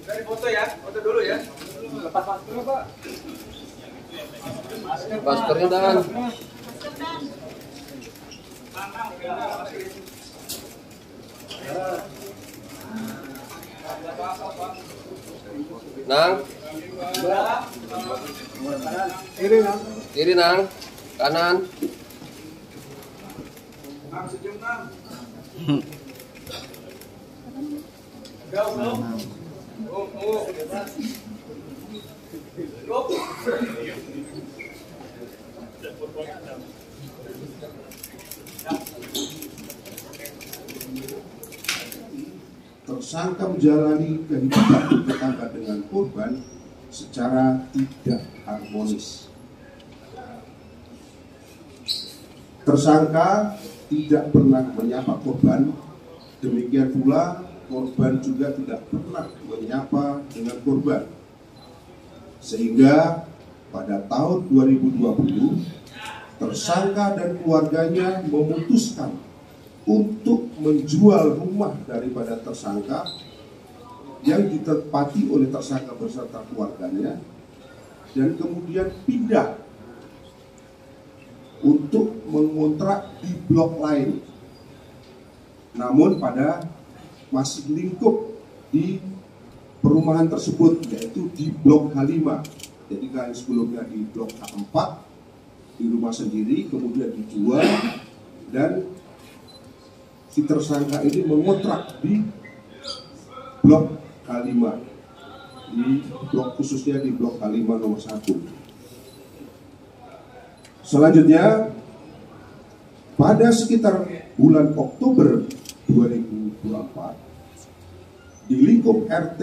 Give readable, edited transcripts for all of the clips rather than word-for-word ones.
Dari foto ya, foto dulu ya. Lepas masker Pak. Maskernya Dan. Nang. Kiri Nang. Kiri Nang. Kanan. Nang senyum Nang. Go. Tersangka menjalani kehidupan bertetangga dengan korban secara tidak harmonis. Tersangka tidak pernah menyapa korban, demikian pula korban juga tidak pernah menyapa dengan korban. Sehingga pada tahun 2020, tersangka dan keluarganya memutuskan untuk menjual rumah daripada tersangka yang ditempati oleh tersangka beserta keluarganya dan kemudian pindah untuk mengontrak di blok lain, namun pada masih lingkup di perumahan tersebut, yaitu di blok H5. Jadi kan sebelumnya di blok H4 di rumah sendiri, kemudian dijual dan si tersangka ini mengontrak di blok H5, di blok khususnya di blok H5 nomor 1. Selanjutnya, pada sekitar bulan Oktober 2024, di lingkup RT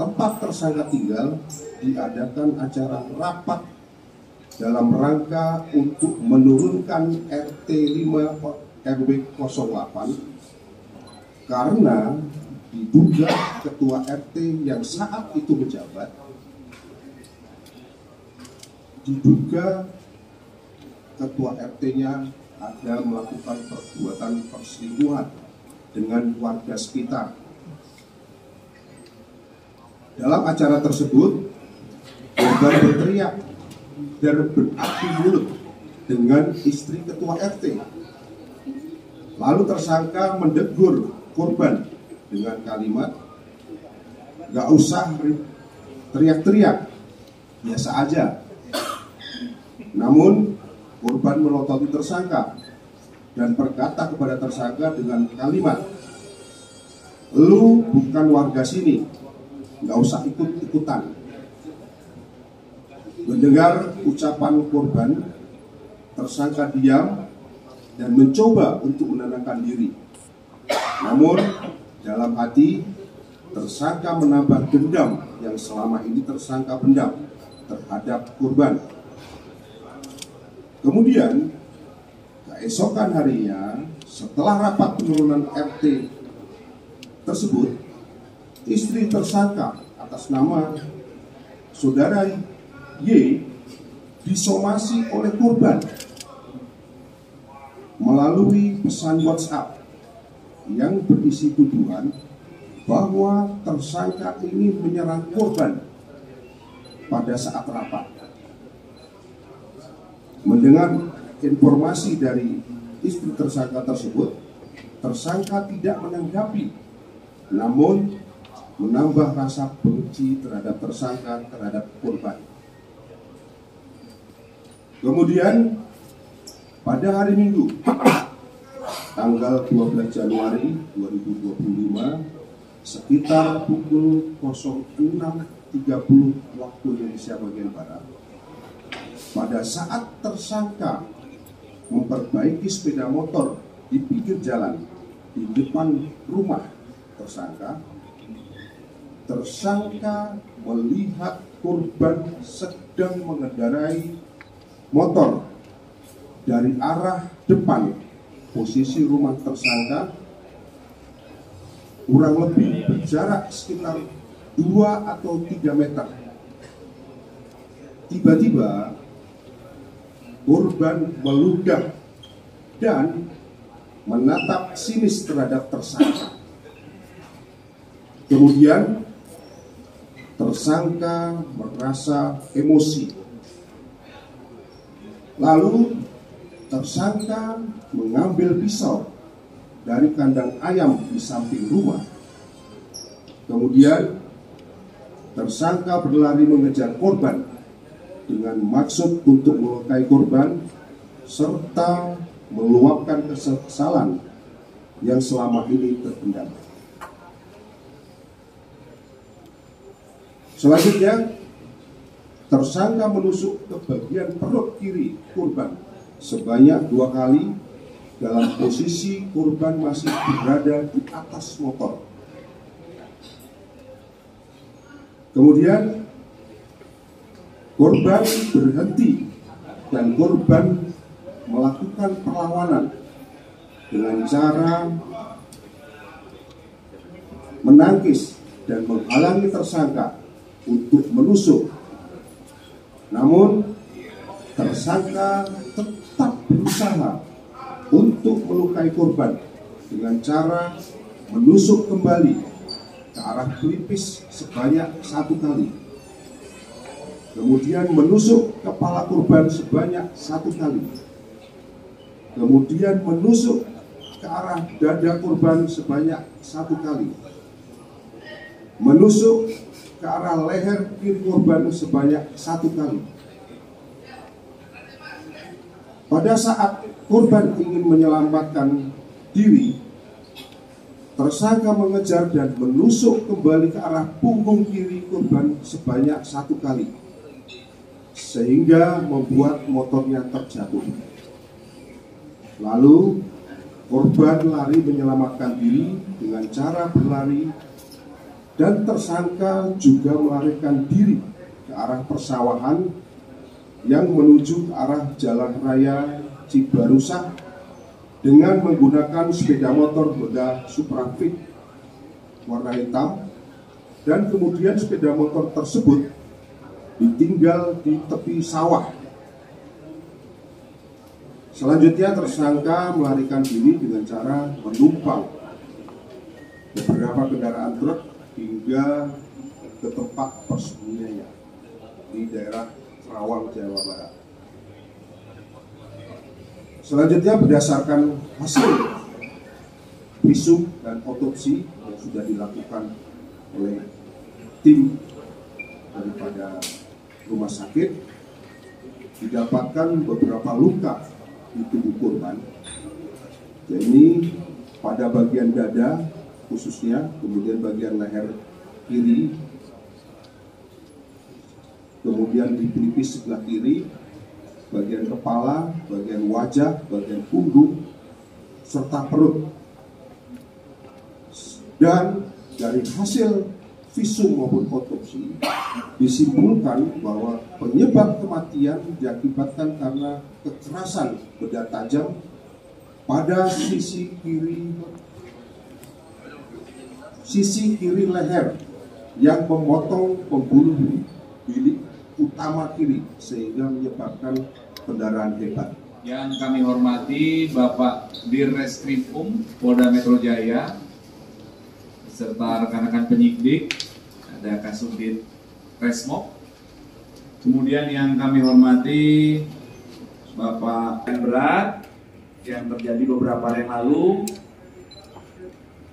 tempat tersangka tinggal diadakan acara rapat dalam rangka untuk menurunkan RT 5 RW 08 karena diduga ketua RT yang saat itu menjabat diduga ketua RT-nya ada melakukan perbuatan perselingkuhan dengan warga sekitar. Dalam acara tersebut, korban berteriak dan beradu mulut dengan istri ketua RT. Lalu tersangka mendegur korban dengan kalimat, "Gak usah teriak-teriak, biasa aja." Namun korban melototi tersangka dan berkata kepada tersangka dengan kalimat, "Lu bukan warga sini, gak usah ikut-ikutan." Mendengar ucapan korban, tersangka diam dan mencoba untuk menenangkan diri. Namun dalam hati tersangka menambah dendam yang selama ini tersangka pendam terhadap korban. Kemudian keesokan harinya setelah rapat penurunan RT tersebut, istri tersangka atas nama saudara Y disomasi oleh korban melalui pesan WhatsApp yang berisi tuduhan bahwa tersangka ini menyerang korban pada saat rapat. Mendengar informasi dari istri tersangka tersebut, tersangka tidak menanggapi, namun menambah rasa benci terhadap tersangka terhadap korban. Kemudian pada hari Minggu, tanggal 12 Januari 2025, sekitar pukul 06.30 waktu Indonesia bagian Barat, pada saat tersangka memperbaiki sepeda motor di pinggir jalan di depan rumah tersangka melihat korban sedang mengendarai motor dari arah depan posisi rumah tersangka kurang lebih berjarak sekitar 2 atau 3 meter. Tiba-tiba korban meludah dan menatap sinis terhadap tersangka. Kemudian tersangka merasa emosi. Lalu tersangka mengambil pisau dari kandang ayam di samping rumah. Kemudian tersangka berlari mengejar korban dengan maksud untuk melukai korban serta meluapkan kekesalan yang selama ini terpendam. Selanjutnya, tersangka menusuk ke bagian perut kiri korban sebanyak 2 kali dalam posisi korban masih berada di atas motor. Kemudian korban berhenti dan korban melakukan perlawanan dengan cara menangkis dan menghalangi tersangka untuk menusuk. Namun tersangka tetap berusaha untuk melukai korban dengan cara menusuk kembali ke arah pelipis sebanyak 1 kali. Kemudian menusuk kepala korban sebanyak 1 kali. Kemudian menusuk ke arah dada korban sebanyak 1 kali. Menusuk ke arah leher kiri korban sebanyak 1 kali. Pada saat korban ingin menyelamatkan diri, tersangka mengejar dan menusuk kembali ke arah punggung kiri korban sebanyak 1 kali, sehingga membuat motornya terjatuh. Lalu korban lari menyelamatkan diri dengan cara berlari, dan tersangka juga melarikan diri ke arah persawahan yang menuju ke arah Jalan Raya Cibarusah dengan menggunakan sepeda motor Honda Supra Fit warna hitam, dan kemudian sepeda motor tersebut ditinggal di tepi sawah. Selanjutnya tersangka melarikan diri dengan cara menumpang beberapa kendaraan truk hingga ke tempat persembunyiannya di daerah Kerawang, Jawa Barat. Selanjutnya berdasarkan hasil visum dan otopsi yang sudah dilakukan oleh tim daripada rumah sakit, didapatkan beberapa luka di tubuh korban, yakni pada bagian dada khususnya, kemudian bagian leher kiri, kemudian di pelipis sebelah kiri, bagian kepala, bagian wajah, bagian punggung, serta perut. Dan dari hasil visum maupun otopsi disimpulkan bahwa penyebab kematian diakibatkan karena kekerasan benda tajam pada sisi kiri leher yang memotong pembuluh bilik utama kiri sehingga menyebabkan pendarahan hebat. Yang kami hormati Bapak Dirreskrimum Polda Metro Jaya beserta rekan-rekan penyidik, ada Kasubdit Resmob. Kemudian yang kami hormati Bapak berat yang terjadi beberapa hari yang lalu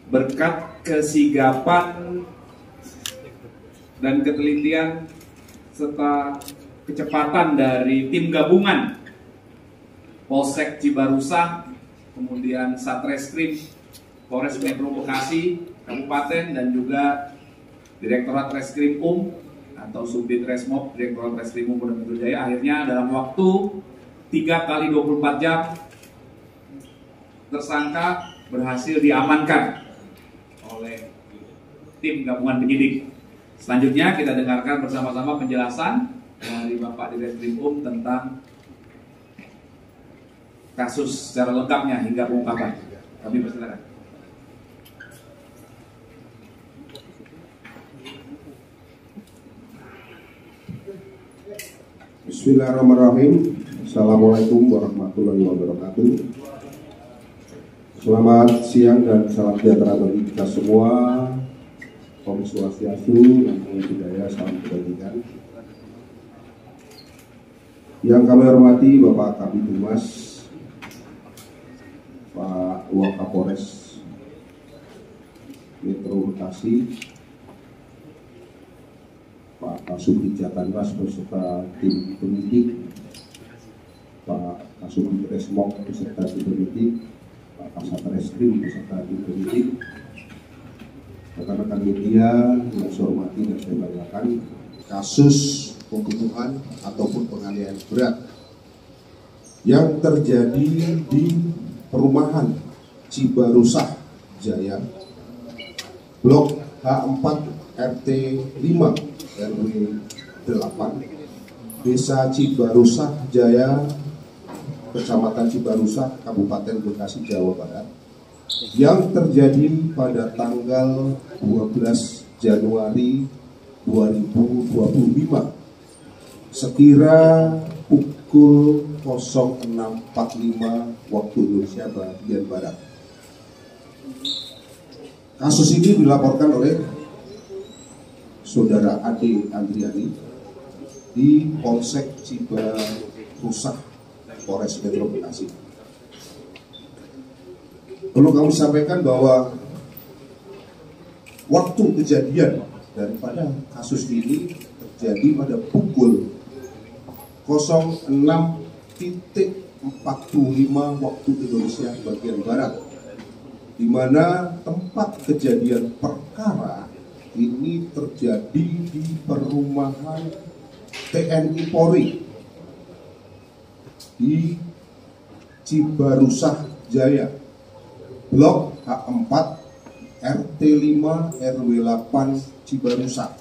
berkat kesigapan dan ketelitian serta kecepatan dari tim gabungan Polsek Cibarusah, kemudian Satreskrim Polres Metro Bekasi, Kabupaten dan juga Direktorat Reskrim atau Subdit Resmob Direktorat Reskrim Polda Metro Jaya akhirnya dalam waktu 3 kali 24 jam tersangka berhasil diamankan oleh tim gabungan penyidik. Selanjutnya kita dengarkan bersama-sama penjelasan dari Bapak Direskrim tentang kasus secara lengkapnya hingga pengungkapan. Kami persilakan. Bismillahirrahmanirrahim. Assalamualaikum warahmatullahi wabarakatuh. Selamat siang dan salam sejahtera bagi kita semua. Om Swastiastu, Namo Buddhaya, salam kebajikan. Yang kami hormati Bapak Kabid Humas, Pak Wakapolres Metro Bekasi, Pak Kasubdit Jatanras beserta tim penyidik, Pak Kasubdit Resmob beserta tim penyidik, Pak Kasat Reskrim beserta tim penyidik, rekan-rekan media yang saya hormati dan saya banggakan. Kasus pembunuhan ataupun penganiayaan berat yang terjadi di perumahan Cibarusah Jaya, Blok H4 RT 5 RW 8, Desa Cibarusah Jaya, Kecamatan Cibarusah, Kabupaten Bekasi, Jawa Barat, yang terjadi pada tanggal 12 Januari 2025 sekira pukul 06.45 waktu Indonesia bagian Barat. Kasus ini dilaporkan oleh Saudara Ade Andriani di Polsek Cibarusah, Polres Metro Bekasi. Perlu kami sampaikan bahwa waktu kejadian daripada kasus ini terjadi pada pukul 06.45 waktu Indonesia bagian Barat, di mana tempat kejadian perkara ini terjadi di perumahan TNI Polri di Cibarusah Jaya, Blok H4 RT 5 RW 8 Cibarusah,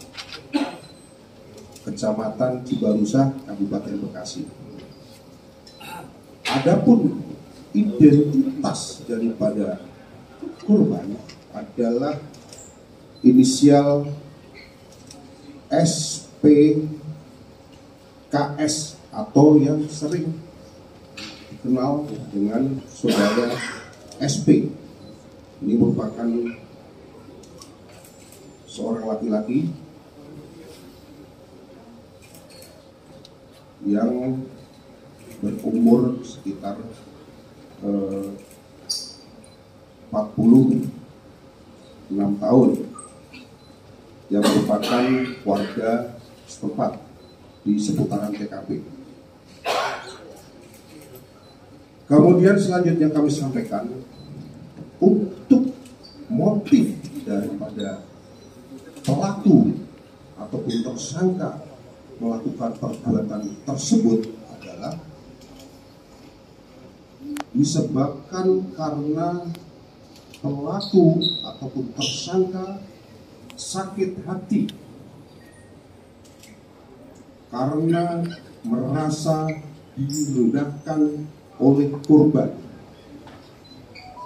Kecamatan Cibarusah, Kabupaten Bekasi. Adapun identitas daripada korban adalah inisial SPKS atau yang sering dikenal dengan Saudara SP. Ini merupakan seorang laki-laki yang berumur sekitar 46 tahun, yang merupakan warga setempat di seputaran TKP. Kemudian selanjutnya kami sampaikan untuk motif daripada pelaku ataupun tersangka melakukan perbuatan tersebut adalah disebabkan karena pelaku ataupun tersangka sakit hati karena merasa direndahkan oleh korban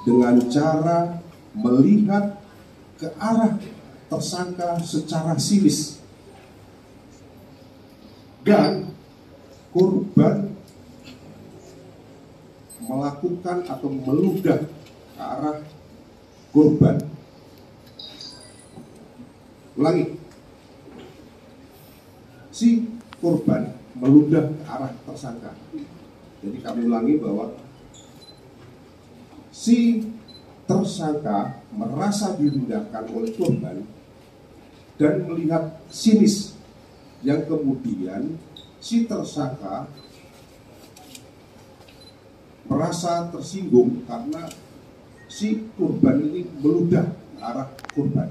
dengan cara melihat ke arah tersangka secara sinis, dan korban melakukan atau meludah ke arah korban. Ulangi, si korban meludah ke arah tersangka. Jadi kami ulangi bahwa si tersangka merasa direndahkan oleh korban dan melihat sinis, yang kemudian si tersangka merasa tersinggung karena si korban ini meludah ke arah korban.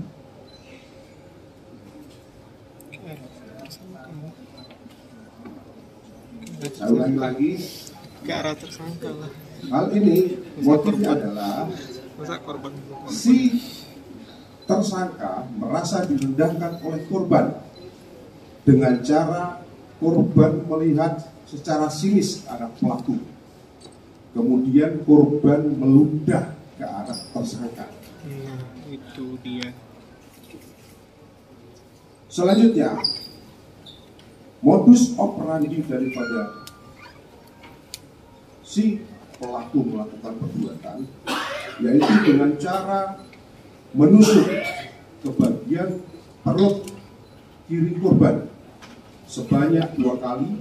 Saya ulangi lagi, ke arah tersangka lah. hal ini motifnya adalah Masa korban si tersangka merasa direndahkan oleh korban dengan cara korban melihat secara sinis ke arah pelaku. Kemudian korban meludah ke arah tersangka. Nah, itu dia. Selanjutnya, modus operandi daripada si pelaku melakukan perbuatan yaitu dengan cara menusuk ke bagian perut kiri korban sebanyak 2 kali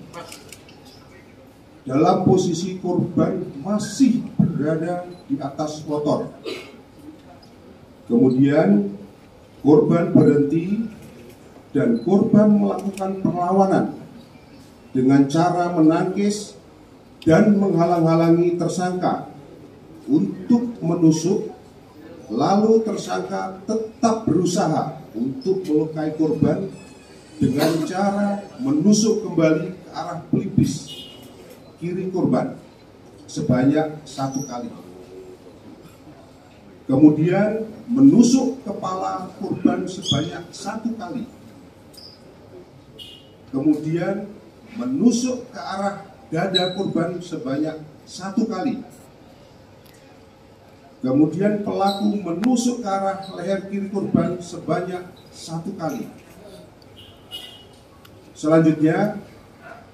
dalam posisi korban masih berada di atas motor. Kemudian korban berhenti dan korban melakukan perlawanan dengan cara menangkis dan menghalang-halangi tersangka untuk menusuk, lalu tersangka tetap berusaha untuk melukai korban dengan cara menusuk kembali ke arah pelipis kiri korban sebanyak 1 kali. Kemudian menusuk kepala korban sebanyak 1 kali. Kemudian menusuk ke arah dada korban sebanyak 1 kali. Kemudian pelaku menusuk ke arah leher kiri korban sebanyak 1 kali. Selanjutnya,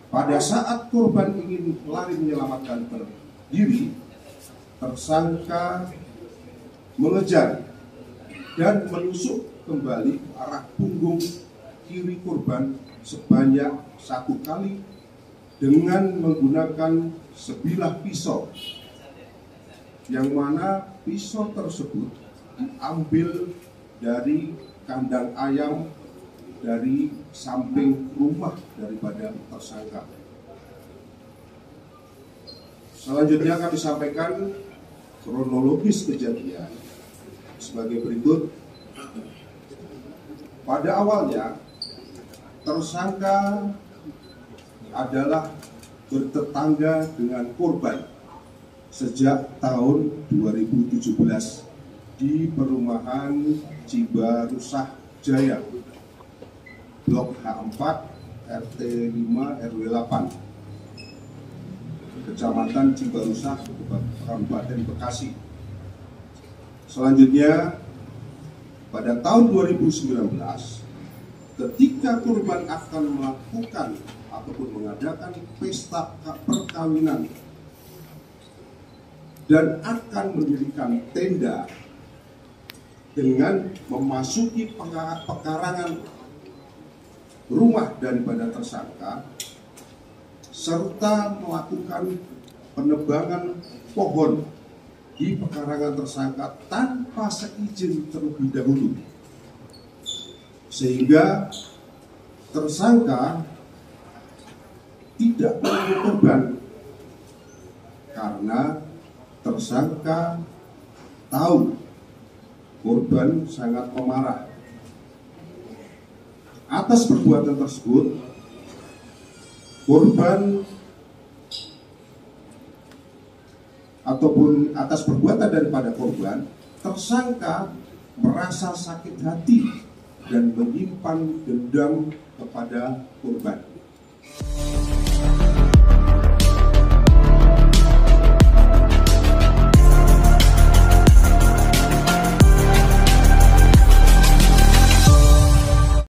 pada saat korban ingin lari menyelamatkan diri, tersangka mengejar dan menusuk kembali ke arah punggung kiri korban sebanyak 1 kali dengan menggunakan sebilah pisau, yang mana pisau tersebut diambil dari kandang ayam dari samping rumah daripada tersangka. Selanjutnya kami sampaikan kronologis kejadian sebagai berikut. Pada awalnya tersangka adalah bertetangga dengan korban sejak tahun 2017 di perumahan Cibarusah Jaya, Blok H4 RT 5 RW 8, Kecamatan Cibarusah, Kabupaten Bekasi. Selanjutnya, pada tahun 2019, ketika korban akan melakukan ataupun mengadakan pesta perkawinan dan akan mendirikan tenda dengan memasuki pekarangan rumah daripada tersangka serta melakukan penebangan pohon di pekarangan tersangka tanpa seizin terlebih dahulu, sehingga tersangka tidak membunuh korban karena tersangka tahu korban sangat pemarah. Atas perbuatan tersebut, korban ataupun atas perbuatan daripada korban, tersangka merasa sakit hati dan menyimpan dendam kepada korban.